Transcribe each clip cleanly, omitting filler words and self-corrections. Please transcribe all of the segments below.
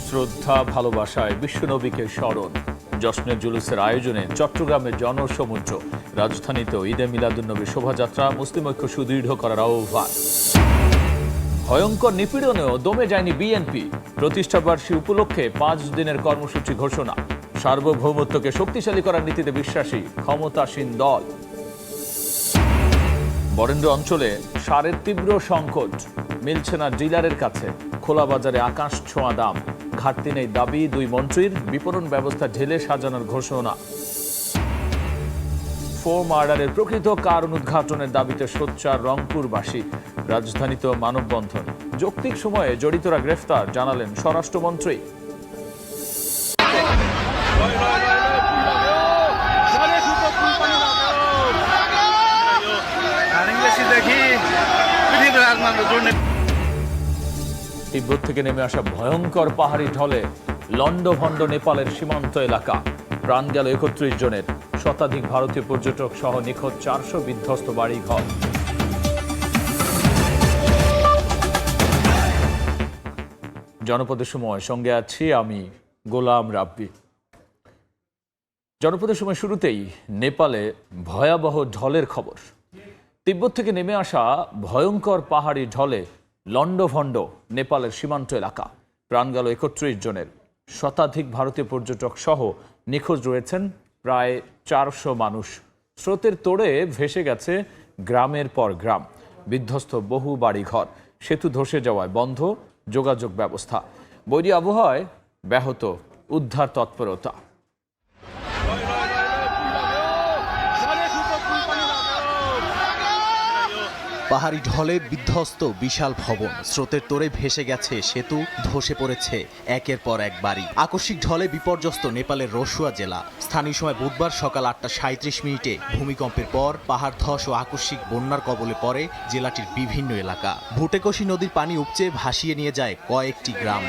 শ্রদ্ধা ভালোবাসায় বিশ্বনবীকে স্মরণ। জশ্নের জুলুসের আয়োজনে চট্টগ্রামের জনসমুদ্র। রাজধানীতেও ঈদে মিলাদুন্নবী শোভাযাত্রা, মুসলিম ঐক্য সুদৃঢ় করার আহ্বান। ভয়ঙ্কর নিপীড়নেও দমে যায়নি বিএনপি। প্রতিষ্ঠাবার্ষিকী উপলক্ষে 5 দিনের কর্মসূচি ঘোষণা। সার্বভৌমত্বকে শক্তিশালী করার নীতিতে বিশ্বাসী ক্ষমতাসীন দল। বরেন্দ্র অঞ্চলে সারের তীব্র সংকট, মিলছে না ডিলারের কাছে। খোলা বাজারে আকাশ ছোঁয়া দাম। ঘাটতি নেই দাবি 2 মন্ত্রীর। বিপণন ব্যবস্থা ঢেলে সাজানোর ঘোষণা। 4 মার্ডারের প্রকৃত কারণ উদ্ঘাটনের দাবিতে সোচ্চার রংপুরবাসী। রাজধানীতেও মানববন্ধন। যৌক্তিক সময়ে জড়িতরা গ্রেফতার, জানালেন স্বরাষ্ট্রমন্ত্রী। তিব্বত থেকে নেমে আসা ভয়ঙ্কর পাহাড়ি ঢলে লন্ডভন্ড নেপালের সীমান্ত এলাকা। প্রাণ গেল 31 জনের। শতাধিক ভারতীয় পর্যটক সহ নিখোঁজ 400 বিধ্বস্ত বাড়িঘর। জনপদের সময় সঙ্গে আছি আমি গোলাম রাব্বি। জনপদের সময় শুরুতেই নেপালে ভয়াবহ ঢলের খবর। তিব্বত থেকে নেমে আসা ভয়ঙ্কর পাহাড়ি ঢলে লন্ডভন্ড নেপালের সীমান্ত এলাকা। প্রাণ গেল 31 জনের। শতাধিক ভারতীয় পর্যটক সহ নিখোঁজ রয়েছেন প্রায় 400 মানুষ। স্রোতের তোড়ে ভেসে গেছে গ্রামের পর গ্রাম। বিধ্বস্ত বহু বাড়িঘর। সেতু ধসে যাওয়ায় বন্ধ যোগাযোগ ব্যবস্থা। বৈরী আবহাওয়ায় ব্যাহত উদ্ধার তৎপরতা। পাহাড়ি ঢলে বিধ্বস্ত বিশাল ভবন। স্রোতের তোড়ে ভেসে গেছে সেতু, ধসে পড়েছে একের পর এক বাড়ি। আকস্মিক ঢলে বিপর্যস্ত নেপালের রসুয়া জেলা। স্থানীয় সময় বুধবার সকাল 8:37 ভূমিকম্পের পর পাহাড় ধস ও আকস্মিক বন্যার কবলে পড়ে জেলাটির বিভিন্ন এলাকা। ভুটেকোশি নদীর পানি উপচে ভাসিয়ে নিয়ে যায় কয়েকটি গ্রাম।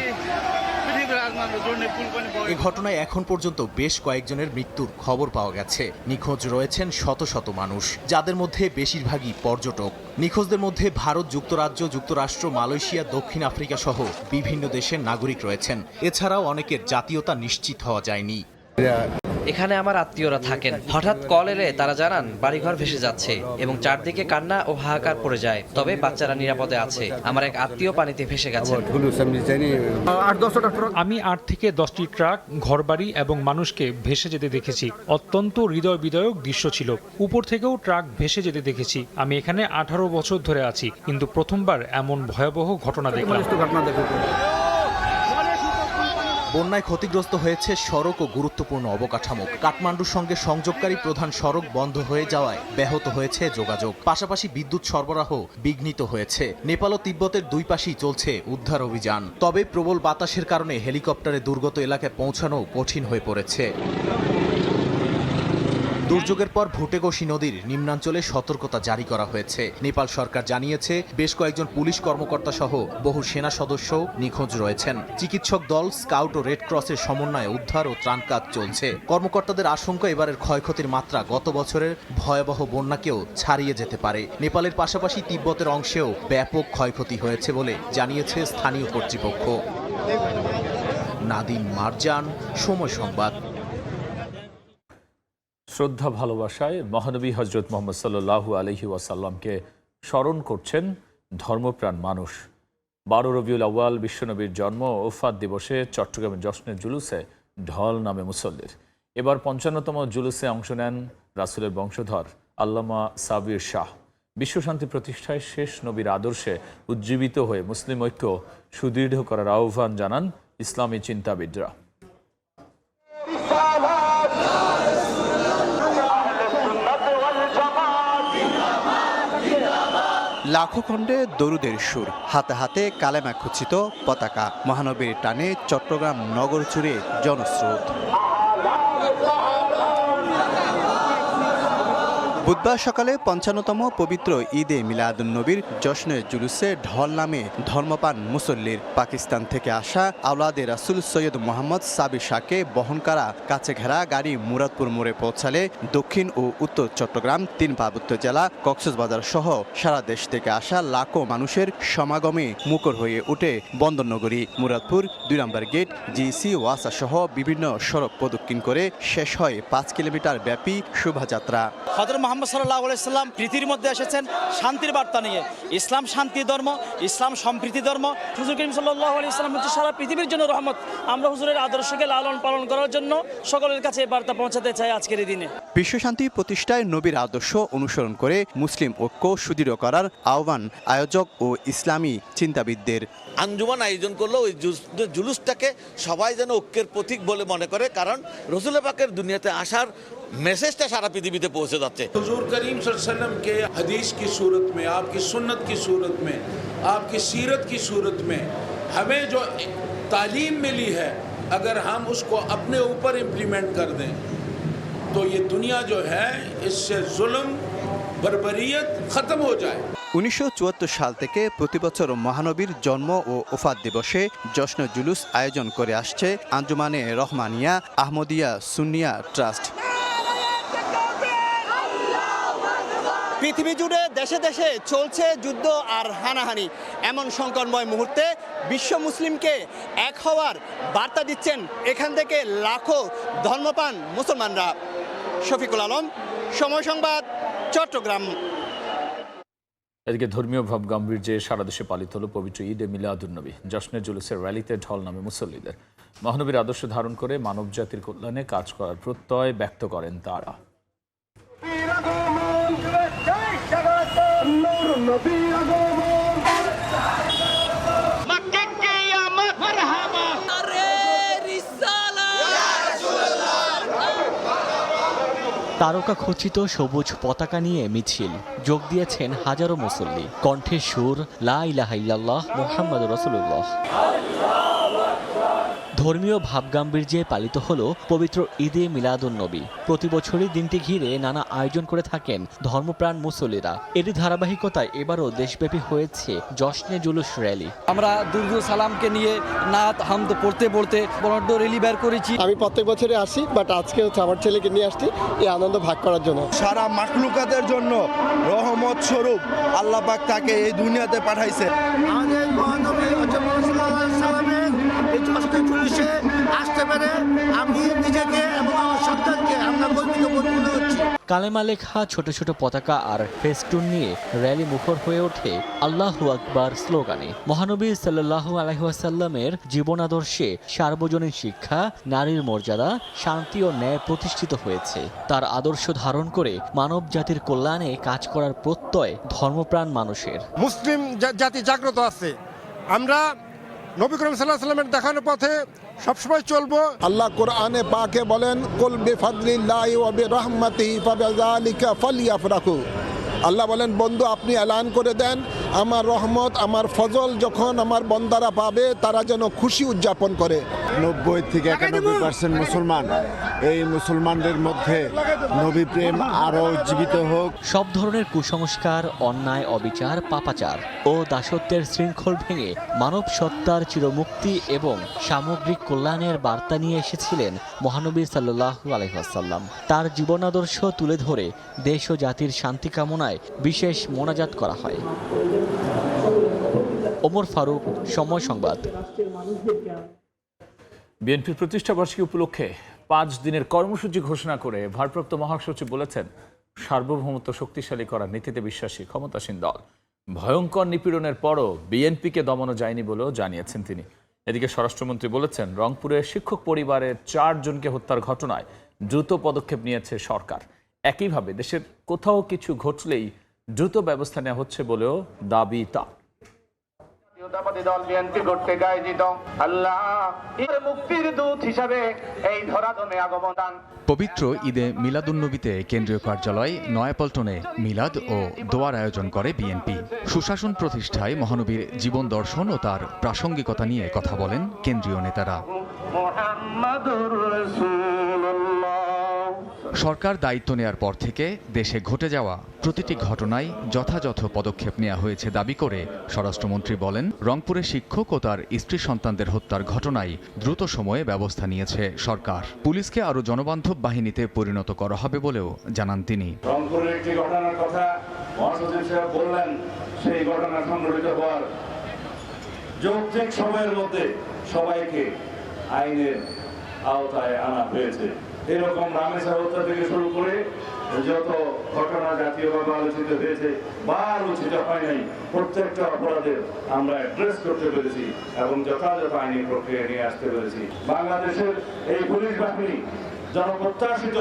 এ ঘটনায় এখন পর্যন্ত বেশ কয়েকজনের মৃত্যুর খবর পাওয়া গেছে। নিখোঁজ রয়েছেন শত শত মানুষ, যাদের মধ্যে বেশিরভাগই পর্যটক। নিখোঁজদের মধ্যে ভারত, যুক্তরাজ্য, যুক্তরাষ্ট্র, মালয়েশিয়া, দক্ষিণ আফ্রিকা সহ বিভিন্ন দেশের নাগরিক রয়েছেন। এছাড়াও অনেকের জাতীয়তা নিশ্চিত হওয়া যায়নি। এখানে আমার আত্মীয়রা থাকেন। হঠাৎ কল এলে তারা জানান বাড়িঘর ভেসে যাচ্ছে এবং চারদিকে কান্না ও হাহাকার পড়ে যায়। তবে বাচ্চারা নিরাপদে আছে। আমার এক আত্মীয় পানিতে ভেসে গেছেন। আমি 8 থেকে 10টি ট্রাক, ঘরবাড়ি এবং মানুষকে ভেসে যেতে দেখেছি। অত্যন্ত হৃদয় বিদারক দৃশ্য ছিল। উপর থেকেও ট্রাক ভেসে যেতে দেখেছি। আমি এখানে 18 বছর ধরে আছি, কিন্তু প্রথমবার এমন ভয়াবহ ঘটনা দেখলাম। বন্যায় ক্ষতিগ্রস্ত হয়েছে সড়ক ও গুরুত্বপূর্ণ অবকাঠামো। কাঠমান্ডুর সঙ্গে সংযোগকারী প্রধান সড়ক বন্ধ হয়ে যাওয়ায় ব্যাহত হয়েছে যোগাযোগ। পাশাপাশি বিদ্যুৎ সরবরাহ বিঘ্নিত হয়েছে। নেপাল ও তিব্বতের 2 পাশেই চলছে উদ্ধার অভিযান। তবে প্রবল বাতাসের কারণে হেলিকপ্টারে দুর্গত এলাকায় পৌঁছানো কঠিন হয়ে পড়েছে। দুর্যোগের পর ভুটেকোশি নদীর নিম্নাঞ্চলে সতর্কতা জারি করা হয়েছে। নেপাল সরকার জানিয়েছে বেশ কয়েকজন পুলিশ কর্মকর্তা সহ বহু সেনা সদস্য নিখোঁজ রয়েছেন। চিকিৎসক দল, স্কাউট ও রেড ক্রসের সমন্বয়ে উদ্ধার ও ত্রাণ কাজ চলছে। কর্মকর্তাদের আশঙ্কা এবারের ক্ষয়ক্ষতির মাত্রা গত বছরের ভয়াবহ বন্যাকেও ছাড়িয়ে যেতে পারে। নেপালের পাশাপাশি তিব্বতের অংশেও ব্যাপক ক্ষয়ক্ষতি হয়েছে বলে জানিয়েছে স্থানীয় কর্তৃপক্ষ। নাদিম মারজান, সময় সংবাদ। শ্রদ্ধা ভালোবাসায় মহানবী হজরত মোহাম্মদ সাল্লাল্লাহু আলাইহি ওয়াসাল্লামকে স্মরণ করছেন ধর্মপ্রাণ মানুষ। 12 রবিউল আউয়াল বিশ্বনবীর জন্ম ও ওফাত দিবসে চট্টগ্রামের জশ্নের জুলুসে ঢল নামে মুসল্লির। এবার 55তম জুলুসে অংশ নেন রাসূলের বংশধর আল্লামা সাবির শাহ। বিশ্বশান্তি প্রতিষ্ঠায় শেষ নবীর আদর্শে উজ্জীবিত হয়ে মুসলিম ঐক্য সুদৃঢ় করার আহ্বান জানান ইসলামী চিন্তাবিদরা। লাখো খণ্ডে দরুদের সুর, হাতে হাতে কালেমা খচিত পতাকা। মহানবীর টানে চট্টগ্রাম নগর জুড়ে জনস্রোত। বুধবার সকালে ৫৫তম পবিত্র ঈদে মিলাদুন্নবীর জশ্নে জুলুসে ঢল নামে ধর্মপান মুসল্লির পাকিস্তান থেকে আসা আওলাদে রাসূল সৈয়দ মোহাম্মদ সাবির শাহকে বহন করা কাছে ঘেরা গাড়ি মুরাদপুর মোড়ে পৌঁছালে দক্ষিণ ও উত্তর চট্টগ্রাম, ৩ পার্বত্য জেলা, কক্সবাজার সহ সারা দেশ থেকে আসা লাখো মানুষের সমাগমে মুখর হয়ে ওঠে বন্দরনগরী। মুরাদপুর ২ নম্বর গেট, জিসি, ওয়াসা সহ বিভিন্ন সড়ক প্রদক্ষিণ করে শেষ হয় ৫ কিলোমিটার ব্যাপী শোভাযাত্রা। হযরত মুহাম্মদ সাল্লাল্লাহু আলাইহি সাল্লাম পৃথিবীর মধ্যে এসেছেন শান্তির বার্তা নিয়ে। ইসলাম শান্তি ধর্ম, ইসলাম সম্প্রীতি ধর্ম। হুজুর করিম সাল্লাল্লাহু আলাইহি সাল্লাম হচ্ছে সারা পৃথিবীর জন্য রহমত। আমরা হুজুরের আদর্শকে লালন পালন করার জন্য সকলের কাছে এই বার্তা পৌঁছাতে চাই আজকের এই দিনে। বিশ্বশান্তি প্রতিষ্ঠায় নবীর আদর্শ অনুসরণ করে মুসলিম ঐক্য সুদৃঢ় করার আহ্বান আয়োজক ও ইসলামী চিন্তাবিদদের। আঞ্জুমান আয়োজন করলো ওই জুলুসটাকে সবাই যেন ঐক্যের প্রতীক বলে মনে করে, কারণ রসুল পাকের দুনিয়াতে আসার मैसेजটা সারা পৃথিবীতে পৌঁছে যাচ্ছে। हुजूर करीम सल्लल्लाहु अलैहि वसल्लम के हदीस की सूरत में, आपकी सुन्नत की सूरत में, आपकी सीरत की सूरत में हमें जो तालीम मिली है, अगर हम उसको अपने ऊपर इम्प्लीमेंट कर दें तो ये दुनिया जो है इससे जुल्म बर्बरियत खत्म हो जाए। ১৯৭৪ সাল থেকে প্রতিবছর মহানবীর জন্ম ও ওফাত দিবসে জশ্ন জুলুস আয়োজন করে আসছে আঞ্জুমানে রহমানিয়া আহমদিয়া সুন্নিয়া ট্রাস্ট। পৃথিবী জুড়ে দেশে দেশে চলছে যুদ্ধ আর হানাহানি। এমন সংকটময় মুহূর্তে বিশ্ব মুসলিমকে এক হওয়ার বার্তা দিচ্ছেন এখান থেকে লাখো ধর্মপ্রাণ মুসলমানরা। শফিকুল আলম, সময় সংবাদ, চট্টগ্রাম। এদিকে ধর্মীয় ভাব গাম্ভীর্যে সারা দেশে পালিত হলো পবিত্র ঈদে মিলাদুন্নবী। জশ্নে জুলুসের র্যালিতে ঢল নামে মুসল্লিদের। মহানবীর আদর্শ ধারণ করে মানব জাতির কল্যাণে কাজ করার প্রত্যয় ব্যক্ত করেন তারা। তারকা খচিত সবুজ পতাকা নিয়ে মিছিল, যোগ দিয়েছেন হাজারো মুসল্লি। কণ্ঠে সুর, লা ইলাহা ইল্লাল্লাহ মুহাম্মাদুর রাসূলুল্লাহ। ধর্মীয় ভাবগাম্ভীর্যে পালিত হলো পবিত্র ঈদে মিলাদুন্নবী। প্রতি বছরই দিনটি ঘিরে নানা আয়োজন করে থাকেন ধর্মপ্রাণ মুসল্লিরা। এরই ধারাবাহিকতায় এবারও দেশব্যাপী হয়েছে জশ্নে জুলুস র্যালি। আমরা দুরূদ সালামকে নিয়ে নাত হামদ পড়তে পড়তে বড় র্যালি বের করেছি। আমি প্রত্যেক বছরে আসি, বাট আজকে হচ্ছে আমার ছেলেকে নিয়ে আসছি এই আনন্দ ভাগ করার জন্য। সারা মাখলুকাতের জন্য রহমত স্বরূপ আল্লাহ পাক তাকে এই দুনিয়াতে পাঠাইছে। আমাদের মহানবী আসতে পারে আমি নিজেকে এবং আমার সন্তানকে আমরা গর্বিত মনে হচ্ছি। কালেমা লেখা ছোট ছোট পতাকা আর ফেস্টুন নিয়ে র্যালি মুখর হয়ে ওঠে আল্লাহু আকবার স্লোগানে। মহানবী সাল্লাল্লাহু আলাইহি ওয়াসাল্লামের জীবনাদর্শে সার্বজনীন শিক্ষা, নারীর মর্যাদা, শান্তি ও ন্যায় প্রতিষ্ঠিত হয়েছে। তার আদর্শ ধারণ করে মানব জাতির কল্যাণে কাজ করার প্রত্যয় ধর্মপ্রাণ মানুষের। মুসলিম জাতি জাগ্রত আছে। আমরা নবী করিম সাল্লাল্লাহু আলাইহি ওয়াসাল্লামের দেখানো পথে সবসময় চলবো। আল্লাহ কোরআনে পাকে বলেন, কুল বিফাদলিল্লাহি ওয়া বিরহমাতিহি ফাবিযালিকা ফালইফরাহু। আল্লাহ বলেন, বন্ধু আপনি এলান করে দেন আমার রহমত, আমার ফজল যখন আমার বন্দারা পাবে তারা যেন খুশি উদযাপন করে। 90 থেকে 91% মুসলমান, এই মুসলমানদের মধ্যে নবী প্রেম আরো জীবিত হোক। সব ধরনের কুসংস্কার, অন্যায়, অবিচার, পাপাচার ও দাসত্বের শৃঙ্খল ভেঙে মানব সত্তার চিরমুক্তি এবং সামগ্রিক কল্যাণের বার্তা নিয়ে এসেছিলেন মহানবী সাল্লাল্লাহু আলাইহি ওয়াসাল্লাম। তার জীবনাদর্শ তুলে ধরে দেশ ও জাতির শান্তি কামনায় বিশেষ মোনাজাত করা হয়। ওমর ফারুক, সময় সংবাদ। বিএনপির প্রতিষ্ঠাবার্ষিকী উপলক্ষে 5 দিনের কর্মসূচি ঘোষণা করে ভারপ্রাপ্ত মহাসচিব বলেছেন, সার্বভৌমত্ব শক্তিশালী করার নীতিতে বিশ্বাসী ক্ষমতাসীন দল। ভয়ঙ্কর নিপীড়নের পরও বিএনপিকে দমানো যায়নি বলেও জানিয়েছেন তিনি। এদিকে স্বরাষ্ট্রমন্ত্রী বলেছেন, রংপুরে শিক্ষক পরিবারের 4 জনকে হত্যার ঘটনায় দ্রুত পদক্ষেপ নিয়েছে সরকার। একইভাবে দেশের কোথাও কিছু ঘটলেই দ্রুত ব্যবস্থা নেওয়া হচ্ছে বলেও দাবি তার। পবিত্র ঈদে মিলাদুন্নবীতে কেন্দ্রীয় কার্যালয় নয়াপল্টনে মিলাদ ও দোয়ার আয়োজন করে বিএনপি। সুশাসন প্রতিষ্ঠায় মহানবীর জীবন দর্শন ও তার প্রাসঙ্গিকতা নিয়ে কথা বলেন কেন্দ্রীয় নেতারা। সরকার দায়িত্ব নেয়ার পর থেকে দেশে ঘটে যাওয়া প্রতিটি ঘটনায় যথাযথ পদক্ষেপ নেওয়া হয়েছে দাবি করে স্বরাষ্ট্রমন্ত্রী বলেন, রংপুরে শিক্ষক ও তার স্ত্রী সন্তানদের হত্যার ঘটনায় দ্রুত সময়ে ব্যবস্থা নিয়েছে সরকার। পুলিশকে আরও জনবান্ধব বাহিনীতে পরিণত করা হবে বলেও জানান তিনি। রংপুরের একটি ঘটনার কথা মহাসচিব সাহেব বললেন, সেই ঘটনা সংঘটিত হওয়ার যৌক্তিক সময়ের মধ্যে সবাইকে আইনের আওতায় আনা হয়েছে। এরকম রামেসা হত্যা থেকে শুরু করে যত ঘটনা জাতীয়ভাবে আলোচিত হয়েছে বা আলোচিত হয় নাই, প্রত্যেকটা অপরাধের আমরা অ্যাড্রেস করতে পেরেছি এবং যথাযথ আইনি প্রক্রিয়া নিয়ে আসতে পেরেছি। বাংলাদেশের এই পুলিশ বাহিনী জনপ্রত্যাশিত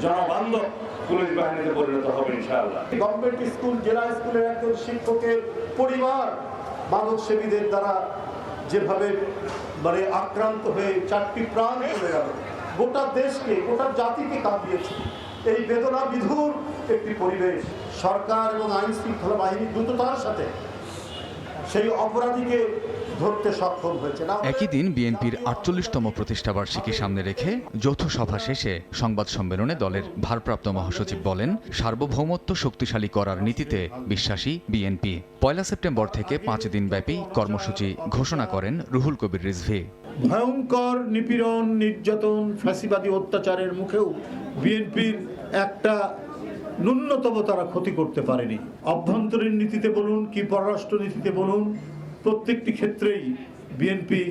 জনবান্ধব পুলিশ বাহিনীতে পরিণত হবে ইনশাআল্লাহ। গভর্নমেন্ট স্কুল, জেলা স্কুলের একজন শিক্ষকের পরিবার মাদক সেবীদের দ্বারা যেভাবে আক্রান্ত হয়ে 4টি প্রাণ চলে গেল, গোটা দেশকে, গোটা জাতিকে কাঁপিয়েছে। এই বেদনা বিধুর একটি পরিবেশ। সরকার এবং আইন শৃঙ্খলা বাহিনী দ্রুততার সাথে সেই অপরাধীকে ধরতে সক্ষম হয়েছে। একই দিন বিএনপির ৪৮তম প্রতিষ্ঠাবার্ষিকী সামনে রেখে যৌথ সভা শেষে সংবাদ সম্মেলনে দলের ভারপ্রাপ্ত মহাসচিব বলেন, সার্বভৌমত্ব শক্তিশালী করার নীতিতে বিশ্বাসী বিএনপি। ১ সেপ্টেম্বর থেকে 5 দিনব্যাপী কর্মসূচি ঘোষণা করেন রুহুল কবির রিজভী। ভয়ঙ্কর নিপীড়ন, নির্যাতন, ফ্যাসিবাদী অত্যাচারের মুখেও বিএনপির একটা ন্যূনতম তারা ক্ষতি করতে পারেনি। অভ্যন্তরীণ নীতিতে বলুন কি পররাষ্ট্র নীতিতে বলুন, প্রত্যেকটি ক্ষেত্রেই বিএনপি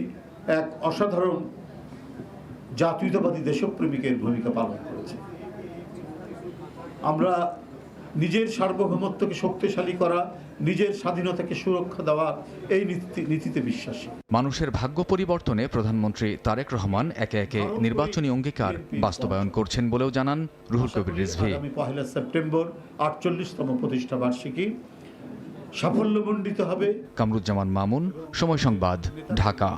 এক অসাধারণ জাতীয়তাবাদী দেশপ্রেমিকের ভূমিকা পালন করেছে। আমরা নিজের সার্বভৌমত্বকে শক্তিশালী করা, নিজের স্বাধীনতাকে সুরক্ষা দেওয়া, এই নীতিতে বিশ্বাসী। মানুষের ভাগ্য পরিবর্তনে প্রধানমন্ত্রী তারেক রহমান একে একে নির্বাচনী অঙ্গীকার বাস্তবায়ন করছেন বলেও জানান রুহুল কবির রিজভী। 1 সেপ্টেম্বর 48তম প্রতিষ্ঠা বার্ষিকী সাফল্যমণ্ডিত হবে। কামরুজ্জামান মামুন, সময় সংবাদ, ঢাকা।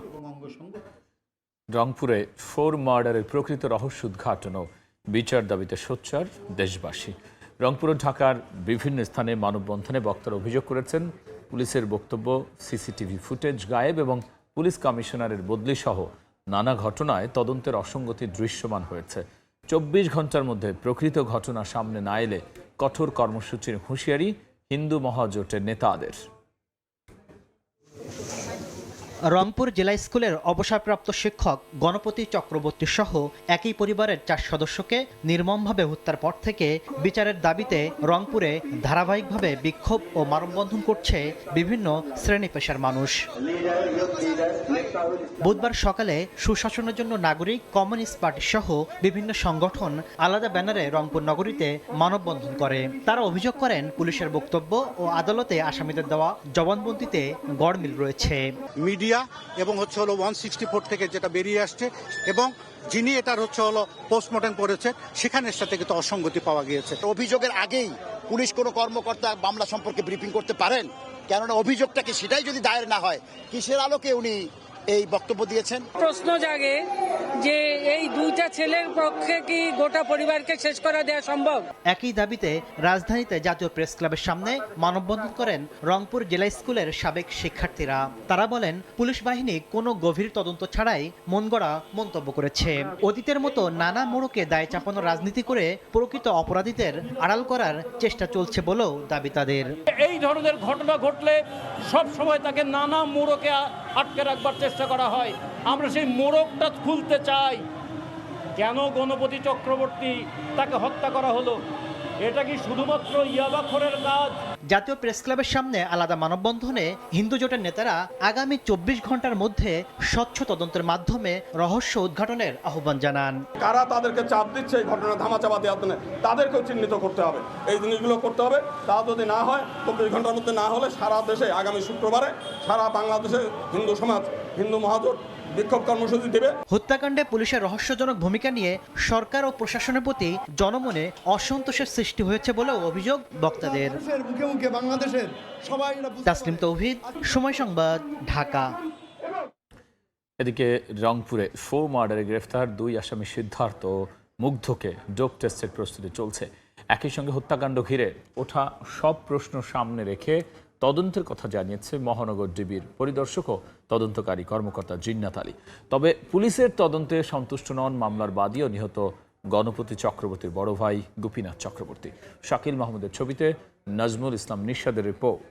রংপুরে 4 মার্ডারের প্রকৃত রহস্য উদ্ঘাটন ও বিচার দাবিতে সোচ্চার দেশবাসী। রংপুর ও ঢাকার বিভিন্ন স্থানে মানববন্ধনে বক্তারা অভিযোগ করেছেন, পুলিশের বক্তব্য, সিসিটিভি ফুটেজ গায়েব এবং পুলিশ কমিশনারের বদলি সহ নানা ঘটনায় তদন্তের অসঙ্গতি দৃশ্যমান হয়েছে। 24 ঘন্টার মধ্যে প্রকৃত ঘটনা সামনে না এলে কঠোর কর্মসূচির হুঁশিয়ারি হিন্দু মহাজোটের নেতাদের। রংপুর জেলা স্কুলের অবসরপ্রাপ্ত শিক্ষক গণপতি চক্রবর্তী সহ একই পরিবারের 4 সদস্যকে নির্মমভাবে হত্যার পর থেকে বিচারের দাবিতে রংপুরে ধারাবাহিকভাবে বিক্ষোভ ও মানববন্ধন করছে বিভিন্ন শ্রেণী পেশার মানুষ। বুধবার সকালে সুশাসনের জন্য নাগরিক, কমিউনিস্ট পার্টি সহ বিভিন্ন সংগঠন আলাদা ব্যানারে রংপুর নগরীতে মানববন্ধন করে। তারা অভিযোগ করেন, পুলিশের বক্তব্য ও আদালতে আসামিদের দেওয়া জবানবন্দিতে গড়মিল রয়েছে। মিডিয়া এবং 164 থেকে যেটা বেরিয়ে আসছে এবং যিনি এটার পোস্টমর্টম করেছে সেখানের সাথে কিন্তু অসঙ্গতি পাওয়া গিয়েছে। অভিযোগের আগেই পুলিশ কোনো কর্মকর্তা মামলা সম্পর্কে ব্রিফিং করতে পারেন? কেননা অভিযোগটাকে সেটাই যদি দায়ের না হয়, কিসের আলোকে উনি এই বক্তব্য দিয়েছেন? প্রশ্ন জাগে যে এই 2টা ছেলের পক্ষে কি গোটা পরিবারকে শেষ করা দেওয়া সম্ভব? একই দাবিতে রাজধানীতে জাতীয় প্রেস ক্লাবের সামনে মানববন্ধন করেন রংপুর জেলা স্কুলের সাবেক শিক্ষার্থীরা। তারা বলেন, পুলিশ বাহিনী কোনো গভীর তদন্ত ছাড়াই মনগড়া মন্তব্য করেছে। অতীতের মতো নানা মোড়কে দায় চাপানোর রাজনীতি করে প্রকৃত অপরাধীদের আড়াল করার চেষ্টা চলছে বলেও দাবি তাদের। এই ধরনের ঘটনা ঘটলে সব সময় তাকে নানা মোড়কে আটকে রাখবার চেষ্টা করা হয়। আমরা সেই মোড়কটা খুলতে চাই। কেন গণপতি চক্রবর্তী তাকে হত্যা করা হলো? এটা কি শুধুমাত্র ইয়াবাখোরের কাজ? জাতীয় প্রেস ক্লাবের সামনে আলাদা মানববন্ধনে হিন্দু জোটের নেতারা আগামী 24 ঘন্টার মধ্যে স্বচ্ছ তদন্তের মাধ্যমে রহস্য উদ্ঘাটনের আহ্বান জানান। কারা তাদেরকে চাপ দিচ্ছে এই ঘটনা ধামাচাপা দেওয়ার জন্য, তাদেরকেও চিহ্নিত করতে হবে। এই জিনিসগুলো করতে হবে। তা যদি না হয়, 24 ঘন্টার মধ্যে না হলে সারা দেশে আগামী শুক্রবারে সারা বাংলাদেশে হিন্দু সমাজ, হিন্দু মহাজোট বিক্ষোভ কর্মসূচি দেবে। হত্যাকাণ্ডে পুলিশের রহস্যজনক ভূমিকা নিয়ে সরকার ও প্রশাসনের প্রতি জনমনে অসন্তোষের সৃষ্টি হয়েছে বলেও অভিযোগ বক্তাদের। তাসলিম তৌহিদ, সময় সংবাদ, ঢাকা। এদিকে রংপুরে 4 মার্ডারে গ্রেফতার 2 আসামি সিদ্ধার্থ ও মুগ্ধকে ডোপ টেস্টের প্রস্তুতি চলছে। একই সঙ্গে হত্যাকাণ্ড ঘিরে ওঠা সব প্রশ্ন সামনে রেখে তদন্তের কথা জানিয়েছে মহানগর ডিবির পরিদর্শক ও তদন্তকারী কর্মকর্তা জিন্নাত আলী। তবে পুলিশের তদন্তে সন্তুষ্ট নন মামলার বাদী ও নিহত গণপতি চক্রবর্তীর বড় ভাই গোপীনাথ চক্রবর্তী। শাকিল মাহমুদের ছবিতে নাজমুল ইসলাম নিশাদের রিপোর্ট।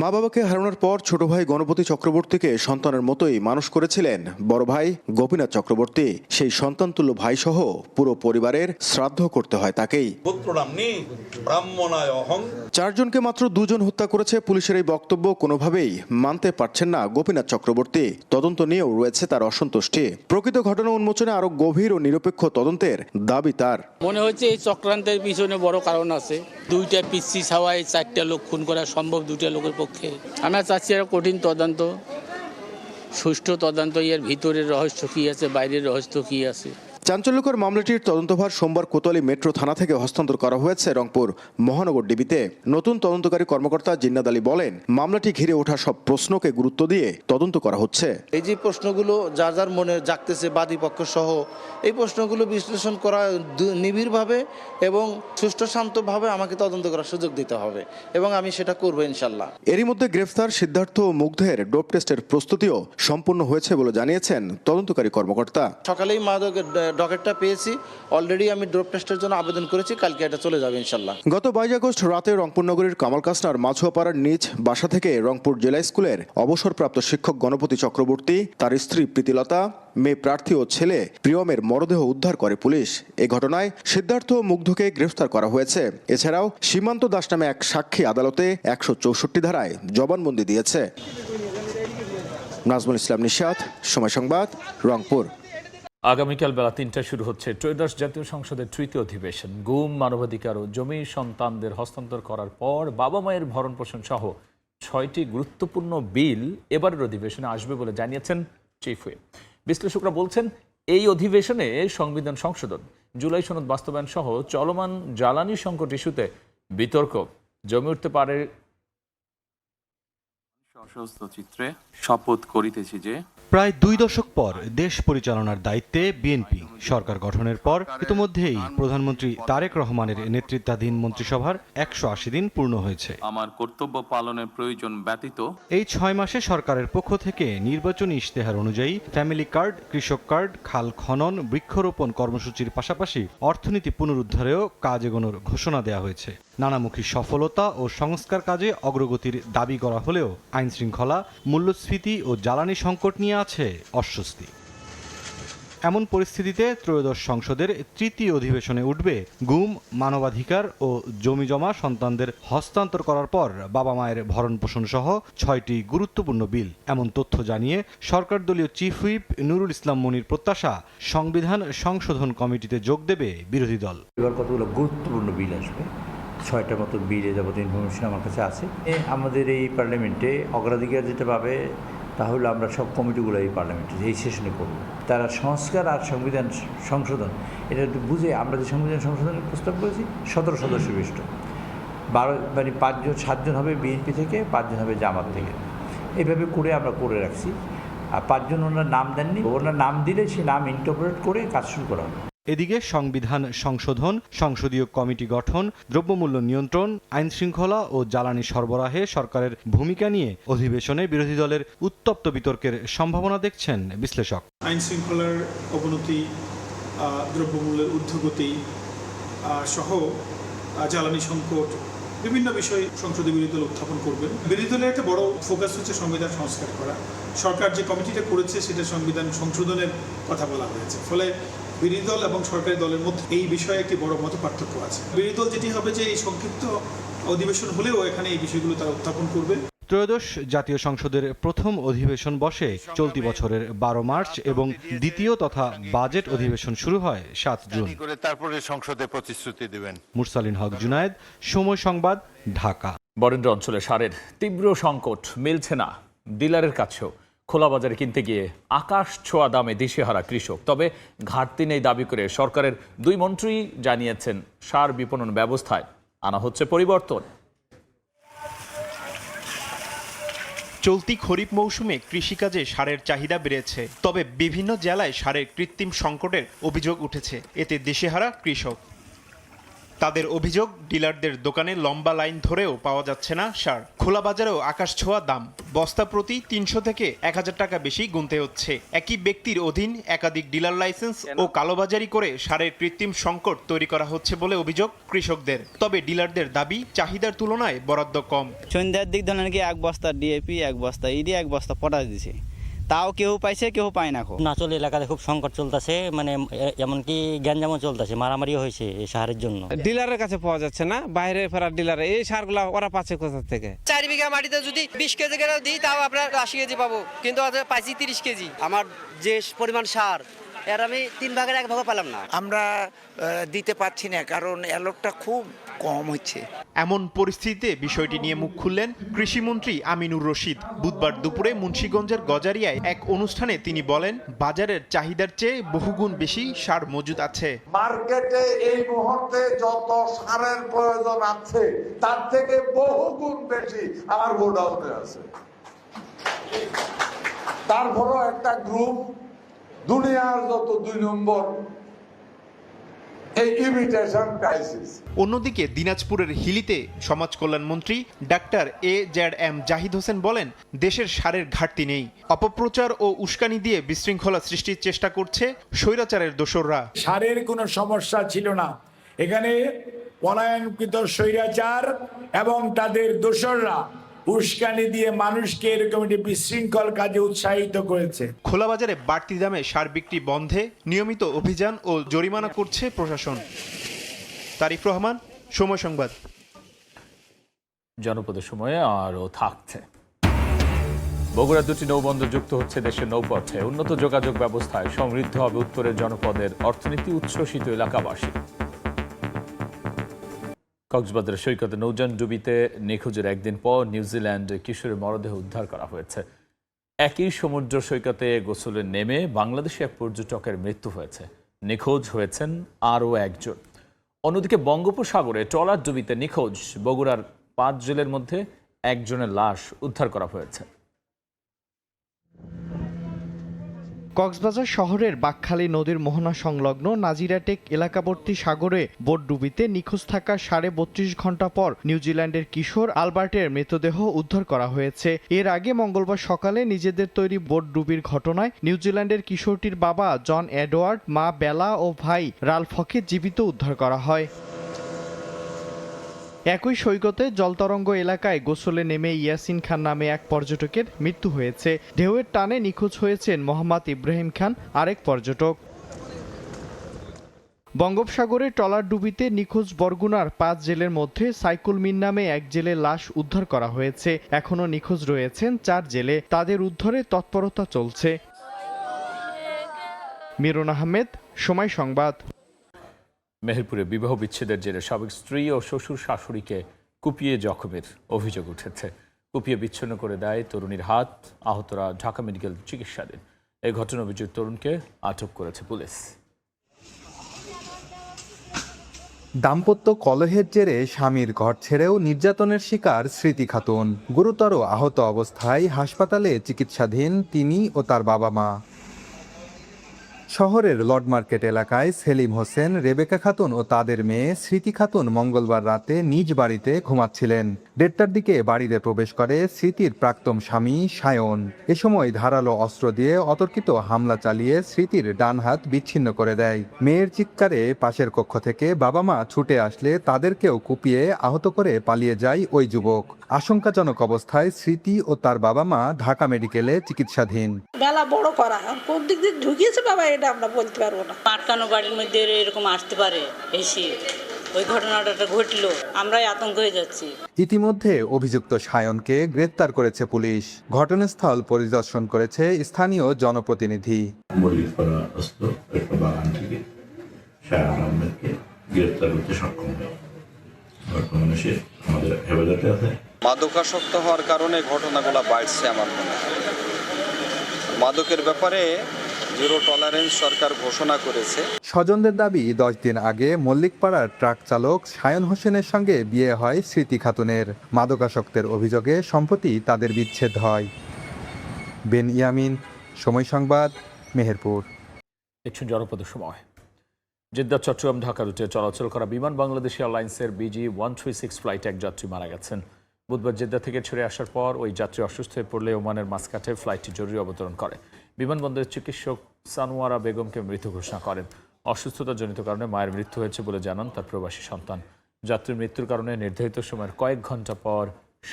মা বাবাকে হারানোর পর ছোট ভাই গণপতি চক্রবর্তীকে সন্তানের মতোই মানুষ করেছিলেন বড় ভাই গোপীনাথ চক্রবর্তী। সেই সন্তানতুল্য ভাই সহ পুরো পরিবারের শ্রাদ্ধ করতে হয় তাকেই। 4 জনকে মাত্র 2 জন হত্যা করেছে পুলিশের এই বক্তব্য কোনোভাবেই মানতে পারছেন না গোপীনাথ চক্রবর্তী। তদন্ত নিয়েও রয়েছে তার অসন্তুষ্টি। প্রকৃত ঘটনা উন্মোচনে আরো গভীর ও নিরপেক্ষ তদন্তের দাবি তার। মনে হচ্ছে এই চক্রান্তের পিছনে বড় কারণ আছে। 2টা পিসি ছাওয়ায় 4টা লোক খুন করা সম্ভব 2টা লোকের পক্ষে। আমরা চাচ্ছি এর কঠিন তদন্ত, সুষ্ঠু তদন্ত। এর ভিতরের রহস্য কি আছে, বাইরের রহস্য কি আছে। চাঞ্চল্যকর মামলাটির তদন্তভার সোমবার কোতোয়ালি মেট্রো থানা থেকে হস্তান্তর করা হয়েছে রংপুর মহানগর ডিবিতে। নতুন তদন্তকারী কর্মকর্তা জিন্নাত আলী বলেন, মামলাটি ঘিরে ওঠা সব প্রশ্নকে গুরুত্ব দিয়ে তদন্ত করা হচ্ছে। এই যে প্রশ্নগুলো যার যার মনে জাগতেছে, বাদী পক্ষ সহ, এই প্রশ্নগুলো বিশ্লেষণ করা নিবিড়ভাবে এবং সুষ্ঠু শান্তভাবে আমাকে তদন্ত করার সুযোগ দিতে হবে এবং আমি সেটা করবো ইনশাল্লাহ। এরই মধ্যে গ্রেফতার সিদ্ধার্থ ও মুগ্ধের ডোপ টেস্টের প্রস্তুতিও সম্পূর্ণ হয়েছে বলে জানিয়েছেন তদন্তকারী কর্মকর্তা। সকালেই মাদকের ডকেটটা পেয়েছি, অলরেডি আমি ড্রপ টেস্টের জন্য আবেদন করেছি, কালকে এটা চলে যাবে ইনশাল্লাহ। গত 22 আগস্ট রাতে রংপুর নগরীর কামাল কাসনার মাছুয়াপাড়ার নিজ বাসা থেকে রংপুর জেলা স্কুলের অবসরপ্রাপ্ত শিক্ষক গণপতি চক্রবর্তী, তার স্ত্রী প্রীতিলতা, মেয়ে প্রার্থী ও ছেলে প্রিয়মের মরদেহ উদ্ধার করে পুলিশ। এ ঘটনায় সিদ্ধার্থ ও মুগ্ধকে গ্রেফতার করা হয়েছে। এছাড়াও সীমান্ত দাস নামে এক সাক্ষী আদালতে 164 ধারায় জবানবন্দি দিয়েছে। নাজমুল ইসলাম নিশাত, সময় সংবাদ, রংপুর। আগামীকাল বেলা 3টায় শুরু হচ্ছে ত্রয়োদশ জাতীয় সংসদের তৃতীয় অধিবেশন। গুম, মানবাধিকার ও জমি সন্তানদের হস্তান্তর করার পর বাবা মায়ের ভরণ পোষণ সহ 6টি গুরুত্বপূর্ণ বিল এবারের অধিবেশনে আসবে বলে জানিয়েছেন চিফ হুইপ। বিশ্লেষকরা বলছেন, এই অধিবেশনে সংবিধান সংশোধন, জুলাই সনদ বাস্তবায়ন সহ চলমান জ্বালানি সংকট ইস্যুতে বিতর্ক জমে উঠতে পারে। সশস্ত্র চিত্রে শপথ করিতেছি যে প্রায় 2 দশক পর দেশ পরিচালনার দায়িত্বে বিএনপি সরকার গঠনের পর ইতিমধ্যেই প্রধানমন্ত্রী তারেক রহমানের নেতৃত্বাধীন মন্ত্রিসভার 180 দিন পূর্ণ হয়েছে। আমার কর্তব্য পালনের প্রয়োজন ব্যতীত এই 6 মাসে সরকারের পক্ষ থেকে নির্বাচনী ইশতেহার অনুযায়ী ফ্যামিলি কার্ড, কৃষক কার্ড, খাল খনন, বৃক্ষরোপণ কর্মসূচির পাশাপাশি অর্থনীতি পুনরুদ্ধারেও কাজ এগোনোর ঘোষণা দেওয়া হয়েছে। নানামুখী সফলতা ও সংস্কার কাজে অগ্রগতির দাবি করা হলেও আইন শৃঙ্খলা, মূল্যস্ফীতি ও জ্বালানি সংকট নিয়ে আছে অস্বস্তি। এমন পরিস্থিতিতে ত্রয়োদশ সংসদের তৃতীয় অধিবেশনে উঠবে গুম, মানবাধিকার ও জমিজমা সন্তানদের হস্তান্তর করার পর বাবা মায়ের ভরণ পোষণ সহ 6টি গুরুত্বপূর্ণ বিল। এমন তথ্য জানিয়ে সরকার দলীয় চিফ হুইপ নুরুল ইসলাম মনির প্রত্যাশা, সংবিধান সংশোধন কমিটিতে যোগ দেবে বিরোধী দল। এবার কতগুলো গুরুত্বপূর্ণ বিল আসবে, 6টা মতো বিলে যাবতীয় ইনফরমেশন আমার কাছে আছে। আমাদের এই পার্লামেন্টে অগ্রাধিকার যেটা পাবে তাহলে আমরা সব কমিটিগুলো এই পার্লামেন্টে এই সেশনে করব। তারা সংস্কার আর সংবিধান সংশোধন এটা একটু বুঝে, আমরা যে সংবিধান সংশোধনের প্রস্তাব করেছি 17 সদস্য বিশিষ্ট, 7 জন হবে বিএনপি থেকে, 5 জন হবে জামাত থেকে। এইভাবে করে আমরা করে রাখছি। আর 5 জন ওনার নাম দেননি, ওনার নাম দিলে সেই নাম ইন্টারপ্রেট করে কাজ শুরু করা হবে। এদিকে সংবিধান সংশোধন, সংসদীয় কমিটি গঠন, দ্রব্যমূল্য নিয়ন্ত্রণ, আইন শৃঙ্খলা ও জ্বালানি সরবরাহে সরকারের ভূমিকা নিয়ে অধিবেশনে বিরোধী দলের উত্তপ্ত বিতর্কের সম্ভাবনা দেখছেন বিশ্লেষক। আইন শৃঙ্খলার অবনতি, দ্রব্যমূল্যের ঊর্ধ্বগতি সহ জ্বালানি সংকট, বিভিন্ন বিষয় সংসদে বিরোধী দল উত্থাপন করবেন। বিরোধী দলের একটা বড় ফোকাস হচ্ছে সংবিধান সংস্কার করা। সরকার যে কমিটিটা করেছে সেটা সংবিধান সংশোধনের কথা বলা হয়েছে। ফলে বিরোধী দল এবং সরকারি দলের মধ্যে এই বিষয়ে একটি বড় মত পার্থক্য আছে। বিরোধী দল যেটি হবে যে এই সংক্ষিপ্ত অধিবেশন হলেও এখানে এই বিষয়গুলো তারা উত্থাপন করবে। ত্রয়োদশ জাতীয় সংসদের প্রথম অধিবেশন বসে চলতি বছরের 12 মার্চ এবং দ্বিতীয় তথা বাজেট অধিবেশন শুরু হয় 7 জুন। তারপরে সংসদে প্রতিশ্রুতি দেবেন। মুরসালিন হক জুনায়েদ, সময় সংবাদ, ঢাকা। বরেন্দ্র অঞ্চলে সারের তীব্র সংকট মিলছে না ডিলারের কাছেও। খোলা বাজারে কিনতে গিয়ে আকাশ ছোঁয়া দামে দিশেহারা কৃষক। তবে ঘাটতি নেই দাবি করে সরকারের 2 মন্ত্রী জানিয়েছেন সার বিপণন ব্যবস্থায় আনা হচ্ছে পরিবর্তন। চলতি খরিফ মৌসুমে কৃষিকাজে সারের চাহিদা বেড়েছে, তবে বিভিন্ন জেলায় সারের কৃত্রিম সংকটের অভিযোগ উঠেছে। এতে দিশেহারা কৃষক। তাদের অভিযোগ, ডিলারদের দোকানে লম্বা লাইন ধরেও পাওয়া যাচ্ছে না সার। খোলা বাজারেও আকাশ ছোঁয়া দাম, বস্তা প্রতি 300 থেকে 1000 টাকা বেশি গুনতে হচ্ছে। একই ব্যক্তির অধীন একাধিক ডিলার লাইসেন্স ও কালোবাজারি করে সারের কৃত্রিম সংকট তৈরি করা হচ্ছে বলে অভিযোগ কৃষকদের। তবে ডিলারদের দাবি, চাহিদার তুলনায় বরাদ্দ কম। সন্ধ্যার দিক ধরেন কি 1 বস্তা ডিএপি, 1 বস্তা ইডি, 1 বস্তা পটাশ দিছে, তাও কেউ পাইছে কেউ পায় না। নাচল এলাকাতে খুব সংকট চলতেছে, মানে এমনকি গ্যাঞ্জামও চলতেছে, মারামারিও হয়েছে এই সারের জন্য। ডিলারের কাছে পাওয়া যাচ্ছে না, বাইরে ফেরার ডিলার এই সারগুলা ওরা পাচ্ছে কোথা থেকে? 4 বিঘা মাটিতে যদি 20 কেজি করে দিই তাও আমরা 80 কেজি পাবো, কিন্তু পাইছি 30 কেজি। আমার যে পরিমাণ সার এর আমি 3 ভাগের 1 ভাগও পেলাম না। আমরা দিতে পারছি না, কারণ অ্যালটটা খুব কম হচ্ছে। এমন পরিস্থিতিতে বিষয়টি নিয়ে মুখ খুললেন কৃষিমন্ত্রী আমিনুর রশিদ। বুধবার দুপুরে মুন্সিগঞ্জের গজারিয়ায় এক অনুষ্ঠানে তিনি বলেন, বাজারের চাহিদার চেয়ে বহুগুণ বেশি সার মজুদ আছে। মার্কেটে এই মুহূর্তে যত সারের প্রয়োজন আছে তার থেকে বহুগুণ বেশি আমার গোডাউনে আছে। তারপরও একটা গ্রুপ দুনিয়ার যত 2 নম্বর এই ইমিটেশন ক্রাইসিস। অন্যদিকে দিনাজপুরের হিলিতে সমাজ কল্যাণ মন্ত্রী ডাক্তার AZM জাহিদ হোসেন বলেন, দেশের সারের ঘাটতি নেই, অপপ্রচার ও উস্কানি দিয়ে বিশৃঙ্খলা সৃষ্টির চেষ্টা করছে স্বৈরাচারের দোসররা। সারের কোনো সমস্যা ছিল না, এখানে পলায়নকৃত স্বৈরাচার এবং তাদের দোসররা উস্কানি দিয়ে মানুষকে এরকম একটি বিশৃঙ্খল কাজে উৎসাহিত করেছে। খোলা বাজারে বাড়তি দামে সার বিক্রি বন্ধে নিয়মিত অভিযান ও জরিমানা করছে প্রশাসন। তারিফ রহমান, সময় সংবাদ। জনপদের সময়ে আরও থাকছে। বগুড়া 2টি নৌবন্দর যুক্ত হচ্ছে দেশের নৌপথে। উন্নত যোগাযোগ ব্যবস্থায় সমৃদ্ধ হবে উত্তরের জনপদের অর্থনীতি, উচ্ছ্বসিত এলাকাবাসী। কক্সবাজারের সৈকতে নৌযান ডুবিতে নিখোঁজের একদিন পর নিউজিল্যান্ড কিশোরের মরদেহ উদ্ধার করা হয়েছে। একই সমুদ্র সৈকতে গোসলে নেমে বাংলাদেশি এক পর্যটকের মৃত্যু হয়েছে। নিখোঁজ হয়েছেন আরও একজন। অন্যদিকে বঙ্গোপসাগরে ট্রলার ডুবিতে নিখোঁজ বগুড়ার 5 জেলের মধ্যে একজনের লাশ উদ্ধার করা হয়েছে। কক্সবাজার শহরের বাকখালী নদীর মোহনা সংলগ্ন নাজিরাটেক এলাকাবর্তী সাগরে বোট ডুবিতে নিখোঁজ থাকার 32.5 ঘন্টা পর নিউজিল্যান্ডের কিশোর আলবার্টের মৃতদেহ উদ্ধার করা হয়েছে। এর আগে মঙ্গলবার সকালে নিজেদের তৈরি বোট ডুবির ঘটনায় নিউজিল্যান্ডের কিশোরটির বাবা জন এডওয়ার্ড, মা বেলা ও ভাই রালফকে জীবিত উদ্ধার করা হয়। একই সৈকতে জলতরঙ্গ এলাকায় গোসলে নেমে ইয়াসিন খান নামে এক পর্যটকের মৃত্যু হয়েছে। ঢেউয়ের টানে নিখোঁজ হয়েছেন মোহাম্মদ ইব্রাহিম খান, আরেক পর্যটক। বঙ্গোপসাগরে ট্রলার ডুবিতে নিখোঁজ বরগুনার 5 জেলের মধ্যে সাইকুল মিন নামে এক জেলের লাশ উদ্ধার করা হয়েছে। এখনও নিখোঁজ রয়েছেন 4 জেলে, তাদের উদ্ধারে তৎপরতা চলছে। মিরুন আহমেদ, সময় সংবাদ। মেহেরপুরে বিবাহ বিচ্ছেদের জেরে সাবেক স্ত্রী ও শ্বশুর শাশুড়িকে কুপিয়ে জখমের অভিযোগ উঠেছে। কুপিয়ে বিচ্ছিন্ন করে দেয় তরুণীর হাত, আহতরা ঢাকা মেডিকেল চিকিৎসাধীন। এই ঘটনা অভিযুক্ত তরুণকে আটক করেছে পুলিশ। দাম্পত্য কলহের জেরে স্বামীর ঘর ছেড়েও নির্যাতনের শিকার স্মৃতি খাতুন। গুরুতর আহত অবস্থায় হাসপাতালে চিকিৎসাধীন তিনি ও তার বাবা মা। শহরের লর্ড মার্কেট এলাকায় সেলিম হোসেন, রেবেকা খাতুন ও তাদের মেয়ে স্মৃতি খাতুন মঙ্গলবার রাতে নিজ বাড়িতে ঘুমাচ্ছিলেন। 1:30টার দিকে বাড়িতে প্রবেশ করে স্মৃতির প্রাক্তন স্বামী সায়ন। এ সময় ধারালো অস্ত্র দিয়ে অতর্কিত হামলা চালিয়ে স্মৃতির ডান হাত বিচ্ছিন্ন করে দেয়। মেয়ের চিৎকারে পাশের কক্ষ থেকে বাবা মা ছুটে আসলে তাদেরকেও কুপিয়ে আহত করে পালিয়ে যায় ওই যুবক। আশঙ্কাজনক অবস্থায় স্মৃতি ও তার বাবা মা ঢাকা মেডিকেলে চিকিৎসাধীন। বেলা বড় করা, কোন দিক দিয়ে ঢুকিয়েছে বাবা এটা আমরা বলতে পারবো না। আটকানো বাড়ির মধ্যে এরকম আসতে পারে, এসে ওই ঘটনাটা ঘটলো, আমরাই আতঙ্ক হয়ে যাচ্ছি। ইতিমধ্যে অভিযুক্ত সায়নকে গ্রেফতার করেছে পুলিশ। ঘটনাস্থল পরিদর্শন করেছে স্থানীয় জনপ্রতিনিধি। গ্রেফতার করতে সক্ষম হয়। বর্তমানে সে আমাদের হেফাজতে আছে। মাদকাসক্ত হওয়ার কারণে ঘটনাগুলো বাড়ছে। আমার মনে হয় মাদকের ব্যাপারে জিরো টলারেন্স সরকার ঘোষণা করেছে। স্বজনদের দাবি 10 দিন আগে মল্লিকপাড়ার ট্রাক চালক সায়ন হোসেনের সঙ্গে বিয়ে হয় স্মৃতি খাতুনের। মাদকাসক্তের অভিযোগে সম্প্রতি তাদের বিচ্ছেদ হয়। বেন ইয়ামিন, সময় সংবাদ, মেহেরপুর। জনপদের সময়। জেদ্দা চট্টগ্রাম ঢাকা রুটে চলাচল করা বিমান বাংলাদেশ এয়ারলাইন্সের BG136 ফ্লাইটে এক যাত্রী মারা গেছেন। বুধবার জেদ্দা থেকে ছেড়ে আসার পর ওই যাত্রী অসুস্থ হয়ে পড়লে ওমানের মাসকাটে ফ্লাইটটি জরুরি অবতরণ করে। বিমানবন্দরের চিকিৎসক সানোয়ারা বেগমকে মৃত ঘোষণা করেন। অসুস্থতাজনিত কারণে মায়ের মৃত্যু হয়েছে বলে জানান তার প্রবাসী সন্তান। যাত্রীর মৃত্যুর কারণে নির্ধারিত সময়ের কয়েক ঘন্টা পর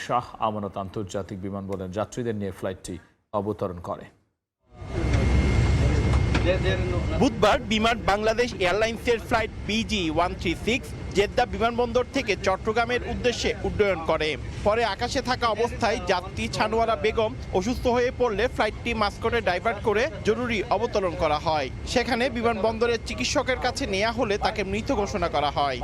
শাহ আমানত আন্তর্জাতিক বিমানবন্দরের যাত্রীদের নিয়ে ফ্লাইটটি অবতরণ করে। বুধবার বিমান বাংলাদেশ এয়ারলাইন্সের ফ্লাইট BG136 জেদ্দা বিমানবন্দর থেকে চট্টগ্রামের উদ্দেশ্যে উড্ডয়ন করে। পরে আকাশে থাকা অবস্থায় যাত্রী ছানোয়ারা বেগম অসুস্থ হয়ে পড়লে ফ্লাইটটি মাস্কটে ডাইভার্ট করে জরুরি অবতরণ করা হয়। সেখানে বিমানবন্দরের চিকিৎসকের কাছে নেওয়া হলে তাকে মৃত ঘোষণা করা হয়।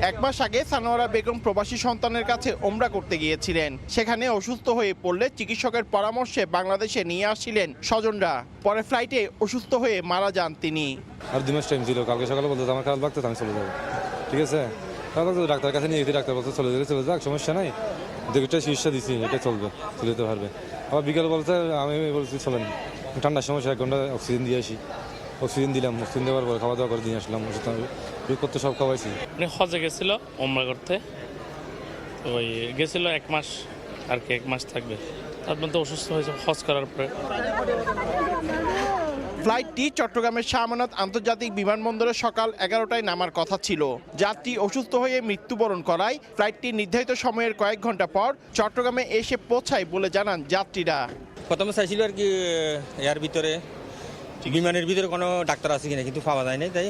এক মাস আগে সানোয়ারা বেগম প্রবাসী সন্তানের কাছে ওমরা করতে গিয়েছিলেন। সেখানে অসুস্থ হয়ে পড়লে চিকিৎসকের পরামর্শে বাংলাদেশে নিয়ে আসছিলেন স্বজনরা। পরে ফ্লাইটে অসুস্থ হয়ে মারা যান তিনি। আর 2 মাস টাইম ছিল, কালকে সকালে বলতে আমার খারাপ লাগতো, আমি চলে যাবো, ঠিক আছে। তাহলে তো ডাক্তার কাছে নিয়ে যেতে, ডাক্তার বলতে চলে যাক, সমস্যা নাই, দুটো চিকিৎসা দিচ্ছি, এটা চলবে, চলে যেতে পারবে। আবার বিকেল বলতে আমি বলছি চলেন ঠান্ডার সমস্যা 1 ঘন্টা অক্সিজেন দিয়ে আসি। অক্সিজেন দিলাম, অক্সিজেন দেওয়ার পর খাওয়া দাওয়া করে দিয়ে আসলাম, ওষুধ করতে সব খাওয়াইছি। হজে গেছিল ওমরা করতে, ওই গেছিল 1 মাস আর কি, 1 মাস থাকবে, তারপর তো অসুস্থ হয়েছে হজ করার পরে। ফ্লাইটটি চট্টগ্রামের শাহ আমানত আন্তর্জাতিক বিমানবন্দরে সকাল 11টায় নামার কথা ছিল। যাত্রী অসুস্থ হয়ে মৃত্যুবরণ করায় ফ্লাইটটি নির্ধারিত সময়ের কয়েক ঘন্টা পর চট্টগ্রামে এসে পৌঁছায় বলে জানান যাত্রীরা। প্রথমে চাইছিল আর কি এর ভিতরে বিমানের ভিতরে কোনো ডাক্তার আছে কিনা, কিন্তু পাওয়া যায় না, তাই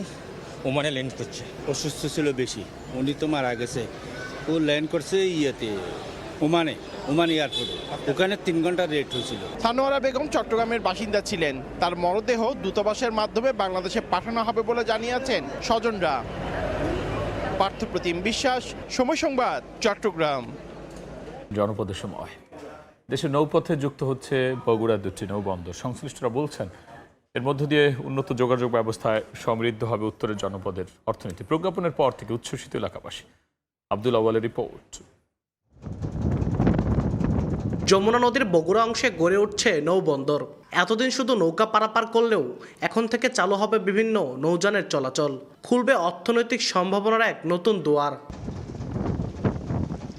ওমানে ল্যান্ড করছে। অসুস্থ ছিল বেশি, উনি তো মারা গেছে। ও ল্যান্ড করছে ওমান এয়ারপোর্টে, ওখানে 3 ঘন্টা রেট হয়েছিল। সানোয়ারা বেগম চট্টগ্রামের বাসিন্দা ছিলেন। তার মরদেহ দূতাবাসের মাধ্যমে বাংলাদেশে পাঠানো হবে বলে জানিয়েছেন স্বজনরা। পার্থপ্রতিম বিশ্বাস, সময় সংবাদ, চট্টগ্রাম। জনপদের সময় দেশের নৌপথে যুক্ত হচ্ছে বগুড়ার 2টি নৌবন্দর। সংশ্লিষ্টরা বলছেন এর মধ্য দিয়ে উন্নত যোগাযোগ ব্যবস্থায় সমৃদ্ধ হবে উত্তরের জনপদের অর্থনীতি। প্রজ্ঞাপনের পর থেকে উচ্ছ্বসিত এলাকাবাসী। আব্দুল আওয়ালের রিপোর্ট। যমুনা নদীর বগুড়া অংশে গড়ে উঠছে নৌবন্দর। এতদিন শুধু নৌকা পারাপার করলেও এখন থেকে চালু হবে বিভিন্ন নৌযানের চলাচল। খুলবে অর্থনৈতিক সম্ভাবনার এক নতুন দুয়ার।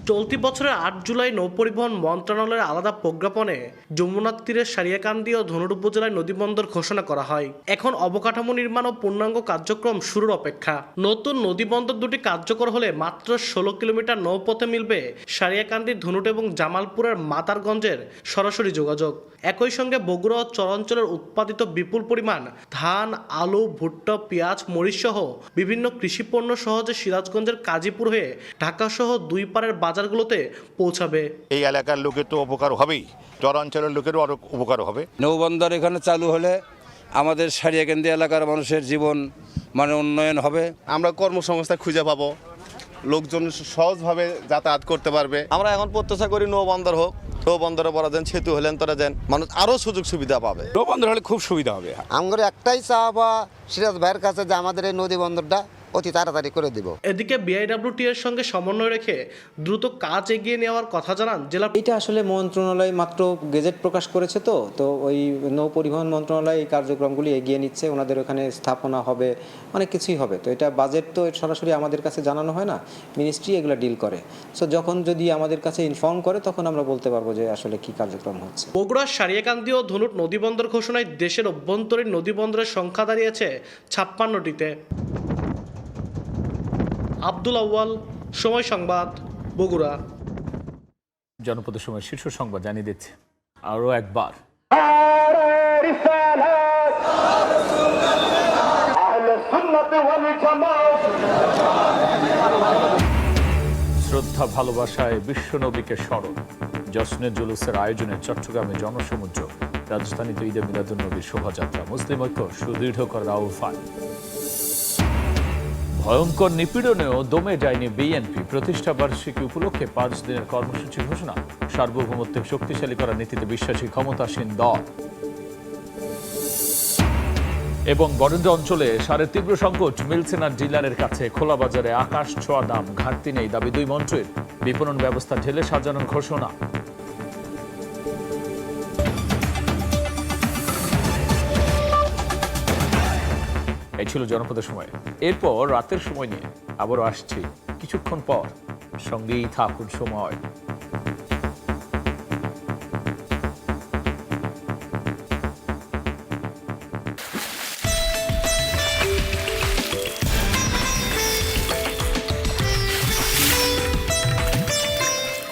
চলতি বছরের 8 জুলাই নৌপরিবহন মন্ত্রণালয়ের আলাদা প্রজ্ঞাপনে যমুনা তীরের সারিয়াকান্দি ও ধনুর উপজেলায় নদীবন্দর ঘোষণা করা হয়। এখন অবকাঠামো নির্মাণ ও পূর্ণাঙ্গ কার্যক্রম শুরুর অপেক্ষা। নতুন নদীবন্দর দুটি কার্যকর হলে মাত্র 16 কিলোমিটার নৌপথে মিলবে সারিয়াকান্দি, ধনুট এবং জামালপুরের মাতারগঞ্জের সরাসরি যোগাযোগ। একই সঙ্গে বগুড়া ও চরাঞ্চলের উৎপাদিত বিপুল পরিমাণ ধান, আলু, ভুট্টা, পেঁয়াজ, মরিচ সহ বিভিন্ন কৃষিপণ্য সহজে সিরাজগঞ্জের কাজীপুর হয়ে ঢাকা সহ 2 পারের বাজারগুলোতে পৌঁছাবে। এই এলাকার লোকের তো উপকার হবেই, চরাঞ্চলের লোকেরও আরো উপকার হবে। নৌবন্দর এখানে চালু হলে আমাদের সারিয়াকান্দি এলাকার মানুষের জীবন উন্নয়ন হবে। আমরা কর্মসংস্থান খুঁজে পাবো, লোকজন সহজভাবে যাতায়াত করতে পারবে। আমরা এখন প্রত্যাশা করি নৌবন্দর হোক, নৌবন্দরে বড় দেন, সেতু হলেন তোরা দেন, মানুষ আরো সুযোগ সুবিধা পাবে। নৌবন্দর হলে খুব সুবিধা হবে। আমার একটাই চাওয়া সিরাজ ভাইয়ের কাছে যে আমাদের এই নদী বন্দরটা অতি তাড়াতাড়ি করে দিব। এদিকে BIWT এর সঙ্গে সমন্বয় রেখে দ্রুত কাজ এগিয়ে নেওয়ার কথা জানান জেলা। এটা আসলে মন্ত্রণালয় মাত্র গেজেট প্রকাশ করেছে, তো ওই নৌ পরিবহন মন্ত্রণালয় এই কার্যক্রমগুলি এগিয়ে নিচ্ছে। ওনাদের ওখানে স্থাপনা হবে, অনেক কিছুই হবে। তো এটা বাজেট তো সরাসরি আমাদের কাছে জানানো হয় না, মিনিস্ট্রি এগুলো ডিল করে। সো যখন যদি আমাদের কাছে ইনফর্ম করে তখন আমরা বলতে পারবো যে আসলে কি কার্যক্রম হচ্ছে। বগুড়ার সারিয়াকান্দি ও ধনুট নদীবন্দর ঘোষণায় দেশের অভ্যন্তরীণ নদীবন্দরের সংখ্যা দাঁড়িয়েছে 56টিতে। আব্দুল আউয়াল, সময় সংবাদ, বগুড়া। জনপদের সময় শীর্ষ সংবাদ জানিয়ে দিচ্ছে আরো একবার। শ্রদ্ধা ভালোবাসায় বিশ্বনবীকে স্মরণ। জশ্নের জুলুসের আয়োজনে চট্টগ্রামে জনসমুদ্র। রাজধানীতে ঈদে মিলাদুন্নবীর শোভাযাত্রা। মুসলিম ঐক্য সুদৃঢ় করার আহ্বান। ভয়ঙ্কর নিপীড়নেও দমে যায়নি বিএনপি। প্রতিষ্ঠা বার্ষিকী উপলক্ষে 5 দিনের কর্মসূচি ঘোষণা। সার্বভৌমত্ব শক্তিশালী করার নীতিতে বিশ্বাসী ক্ষমতাসীন দল। এবং বরেন্দ্র অঞ্চলে সারের তীব্র সংকট। মিলছে না ডিলারের কাছে। খোলা বাজারে আকাশ ছোঁয়া দাম, ঘাটতি নেই দাবি 2 মন্ত্রীর। বিপণন ব্যবস্থা ঢেলে সাজানোর ঘোষণা। এই ছিল জনপদের সময়। এরপর রাতের সময় নিয়ে আবারও আসছি কিছুক্ষণ পর। সঙ্গেই থাকুন সময়।